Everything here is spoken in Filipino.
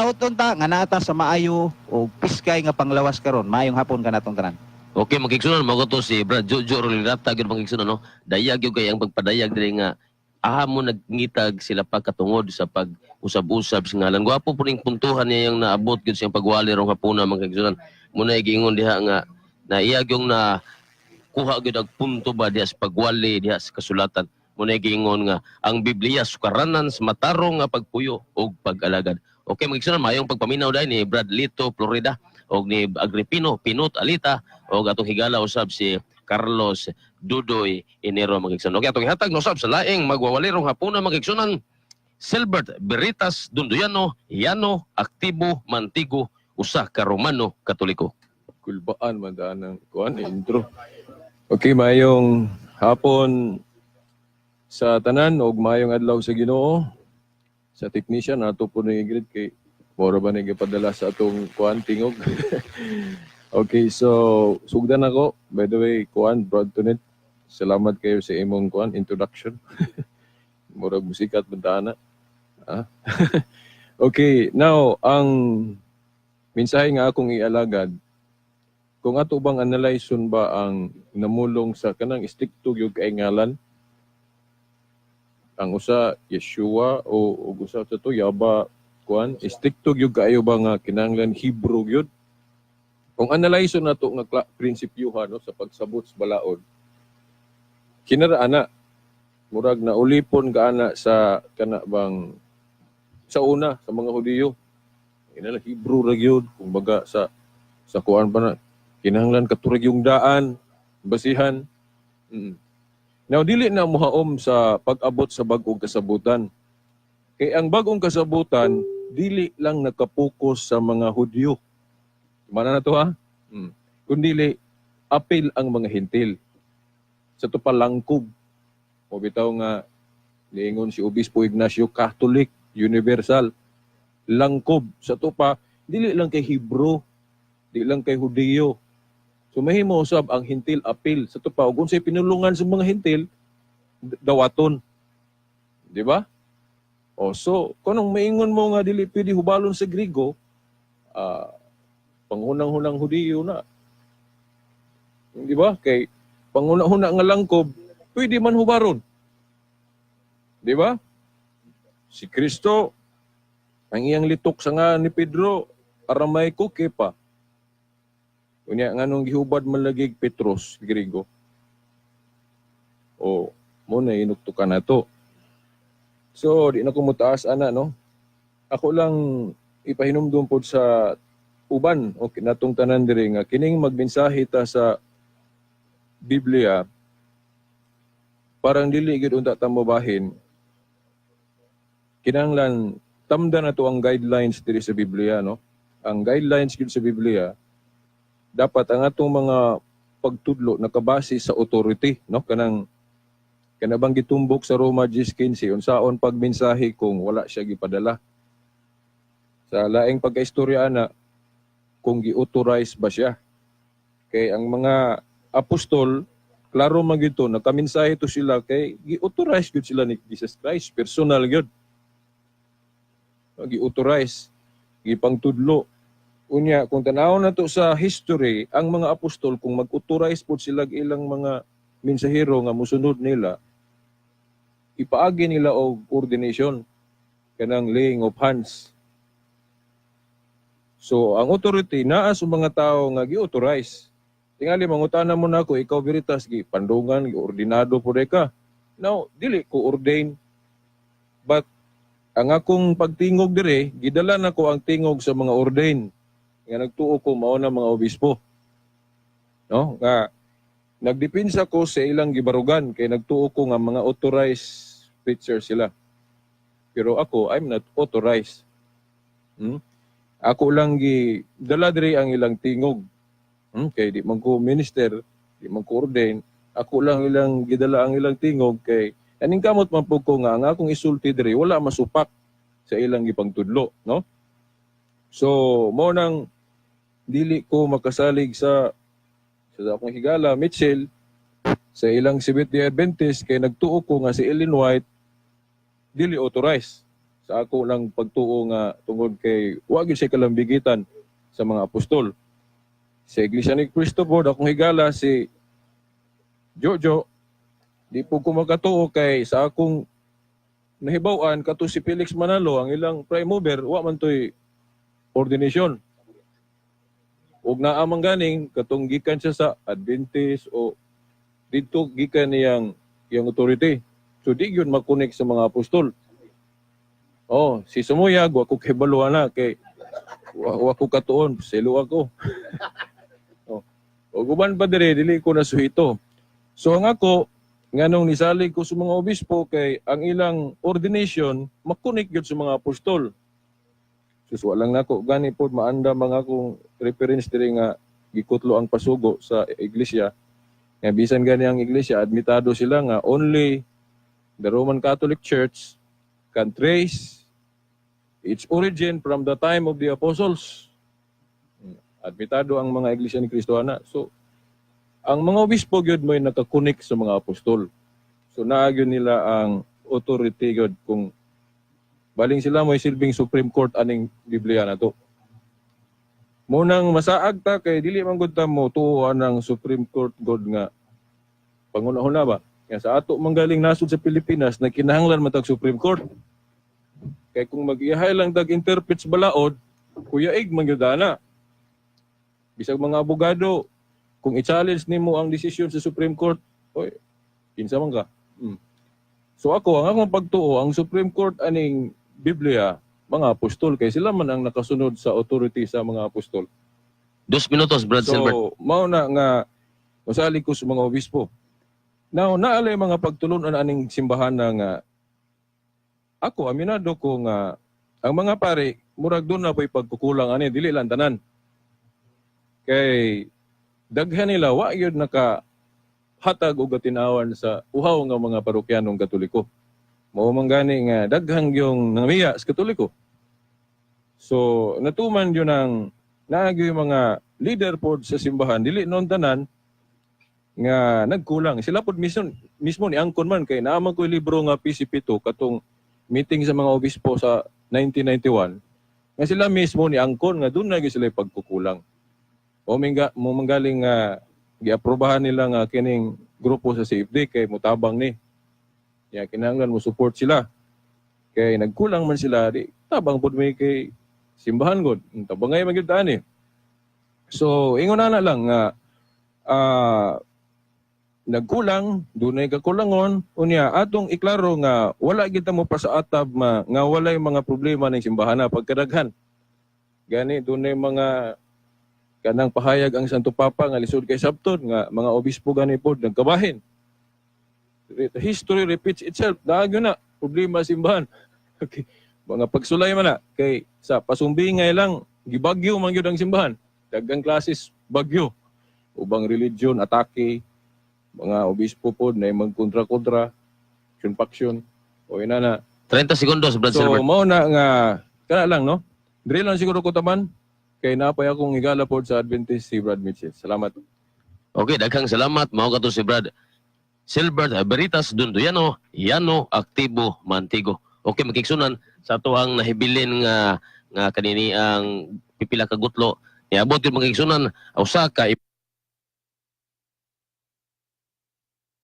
daoton ta nga naata sa maayo o piskay nga panglawas karon. Maayong hapon kanatong tanan. Okay, magkigsunan mo ko to si Brad Jojo Rolirata gyud magkigsunan no. Dayag gyud kay ang pagpadayag diri nga mo nagngitag sila pagkatungod sa pag-usab-usab sa ngalan. Gwapo po ning puntuhan niya yung naabot gyud siyang pagwali rong hapuna magkigsunan. Muna giingon diha nga na iyag yung na kuha gyud ang punto ba diha sa pagwali diha sa kasulatan. Muna giingon nga ang Biblia sukaranan sa matarong nga pagpuyo o pag-alagad. Okay, magkigsunan mayong pagpaminaw dai ni Brad Lito Florida og ni Agripino Pinot Alita o atong higala usab si Carlos Dudoy Enero magigsunan. Okay, atong ihatag no usab sa laing magwawalirong hapuna magigsunan. Silbert Veritas Dunduyano Yano Aktibo Mantigo usa ka Romano Katoliko. Kulbaan man daan ng kuan intro. Okay, mayong hapon sa tanan og mayong adlaw sa Ginoo. Sa technician ato po ni Ingrid kay mora ba ni gipadala sa atong kuan tingog. Okay, so sugdan ako. By the way, kuan Brad Tunet. Salamat kayo sa imong kuan introduction. Murag musikat bentana. Ah? Okay, now ang mensahe nga akong ialagad kung ato bang analyson ba ang namulong sa kanang stricto gyud kay ngalan ang usa Yeshua o usa sa to Yaba kuan stricto gyud kaayo ba nga kinahanglan Hebrew gyud kung analyson nato nga prinsipyuhan no sa pagsabot sa balaod kinara ana murag na ulipon ka ana sa kana bang sa una sa mga Hudiyo kinahanglan Hebrew ra gyud kumbaga sa kuan pa na kinahanglan katurag yung daan basihan. Now, dili na muhaom sa pag-abot sa bagong kasabutan. Kay ang bagong kasabutan, dili lang nakapokus sa mga Hudyo. Mana na to ha? Kundili, apil ang mga hintil. Sa to pa langkog. O bitaw nga, niingon si Obispo Ignacio, Catholic, Universal. Langkob. Sa to pa, dili lang kay Hebrew, dili lang kay Hudyo. So mahimo usab ang hintil apil sa tupa ug unsay pinulungan sa mga hintil dawaton. Di ba? O so kunong maingon mo nga dili pwede hubalon sa Grigo, panghunang-hunang Hudiyo na. Di ba? Kay panghuna-huna nga langkob, pwede man hubaron. Di ba? Si Kristo ang iyang litok sa nga ni Pedro, aramay ko kepa. Unya nganong gihubad malagig Petros Grigo. O mo na inuktukan nato. So di na ko mutaas ana no. Ako lang ipahinumdum pod sa uban o natong tanan diri nga kining magmensahe ta sa Biblia parang dili gid unta ta mobahin. Kinahanglan tamdan nato ang guidelines diri sa Biblia no. Ang guidelines gid sa Biblia dapat ang atong mga pagtudlo nakabase sa authority no kanang kanabang gitumbok sa Roma 10:15 unsaon pagmensahe kung wala siya gipadala sa laing pagkaistorya ana kung gi-authorize ba siya kay ang mga apostol klaro man gyud to nakamensahe to sila kay gi-authorize gyud sila ni Jesus Christ personal gyud gi-authorize gipangtudlo. Unya, kung tanawon na to sa history, ang mga apostol, kung mag-authorize po sila ilang mga mensahero nga musunod nila, ipaagi nila og ordination, kanang laying of hands. So, ang authority, naa sa mga tao nga gi-authorize. Tingali, mangutana mo na ako, ikaw Veritas, pandungan, ordinado po ka. Now, dili ko ordain, but ang akong pagtingog dire, gidala na ko ang tingog sa mga ordain nga nagtuo ko mao na mga obispo. No? Nga nagdepensa ko sa ilang gibarugan kay nagtuo ko nga mga authorized preacher sila. Pero ako, I'm not authorized. Ako lang dala diri ang ilang tingog. Kay di man ko minister, di man ko ordain. Ako lang ilang gidala ang ilang tingog kay aning kamot man pud ko nga ang akong isulti diri wala masupak sa ilang gipangtudlo, no? So, mo nang dili ko makasalig sa akong higala, Mitchell, sa ilang Seventh-day Adventist, kay nagtuo ko nga si Ellen White, dili authorized sa ako lang pagtuo nga tungod kay wa gyud siya kalambigitan sa mga apostol. Sa Iglesia ni Cristo po, akong higala si Jojo, di po ko makatuo kay sa akong nahibaw-an kato si Felix Manalo, ang ilang prime mover, wa man to'y ordination. Ug naamang ganing katong gikan siya sa Adventist o dito gikan niyang authority. So di yun makunik sa mga apostol. Oh, si Sumuyag, wa ko kay baluan na kay wa ko katuon, selo ako. Oh. O guban pa dire dili ko nasuhito. So ang ako nganong nisalig ko sa mga obispo kay ang ilang ordination makunik gyud sa mga apostol. So walang nako gani pod maanda mga akong reference diri nga gikutlo ang pasugo sa iglesia. Nga bisan gani ang iglesia admitado sila nga only the Roman Catholic Church can trace its origin from the time of the apostles. Admitado ang mga iglesia ni Kristohana. So ang mga obispo gyud may nakakunik sa mga apostol. So naagyo nila ang authority gyud kung baling sila may silbing Supreme Court aning Biblia na to. Munang masaag ta kay dili man gud ta mo tuohan ang Supreme Court god nga pangunahuna ba? Nga sa ato manggaling nasud sa Pilipinas na kinahanglan matag Supreme Court. Kay kung mag-ihay lang tag interpret sa balaod, kuyaig man gyud ana. Bisag mga abogado kung i-challenge nimo ang desisyon sa Supreme Court, oy, kinsa man ka. So ako, ang akong pagtuo, ang Supreme Court aning Biblia, mga apostol, kay sila man ang nakasunod sa authority sa mga apostol. 2 minutos, Brad Silbert. So, mao na nga, masali ko sa mga obispo. Now, naalay mga pagtulunan aning simbahan na nga, ako, aminado ko nga, ang mga pare, murag doon na po'y pagkukulang ani, dili lang tanan. Kay, daghan nila, wa yun hatag o gatinawan sa uhaw nga mga parokyanong Katoliko. Mao man gani nga daghang yung nangamiya sa Katoliko. So natuman yun ang naagi mga leader pod sa simbahan dili non tanan nga nagkulang. Sila pod mismo ni angkon man kay naamang ko libro nga PCP2 katong meeting sa mga obispo sa 1991 nga sila mismo ni angkon nga doon na sila pagkukulang. O manggaling nga giaprobahan nila nga kining grupo sa CFD kay mutabang ni. Ya kinahanglan mo support sila. Kay nagkulang man sila di tabang pud may kay simbahan god. Tabangay man gyud ani. So ingon na lang nga nagkulang, dunay kakulangon unya atong iklaro nga wala kita mo pa sa atab nga walay mga problema ning simbahan pagkadaghan. Gani dunay mga kanang pahayag ang Santo Papa nga lisod kay sabton nga mga obispo gani pod nagkabahin. The history repeats itself. Daagyo na problema simbahan. Okay. Mga pagsulay man na kay sa pasumbingay lang gibagyo man gyud ang simbahan. Daghang klases bagyo. Ubang religion atake, mga obispo pod na magkontra-kontra, faction o ina na. 30 segundos, Brad So Silbert. mao na nga kana lang no. Dire lang siguro ko taman. Kay napay akong higala po sa Adventist si Brad Mitchell. Salamat. Okay, daghang salamat. Mao ka to si Brad Silbert Veritas Dunduyano, Yano Aktibo Mantigo. Okay, makiksunan sa ato ang nahibilin nga kanini ang pipila ka gutlo. Niabot yung makiksunan usa ka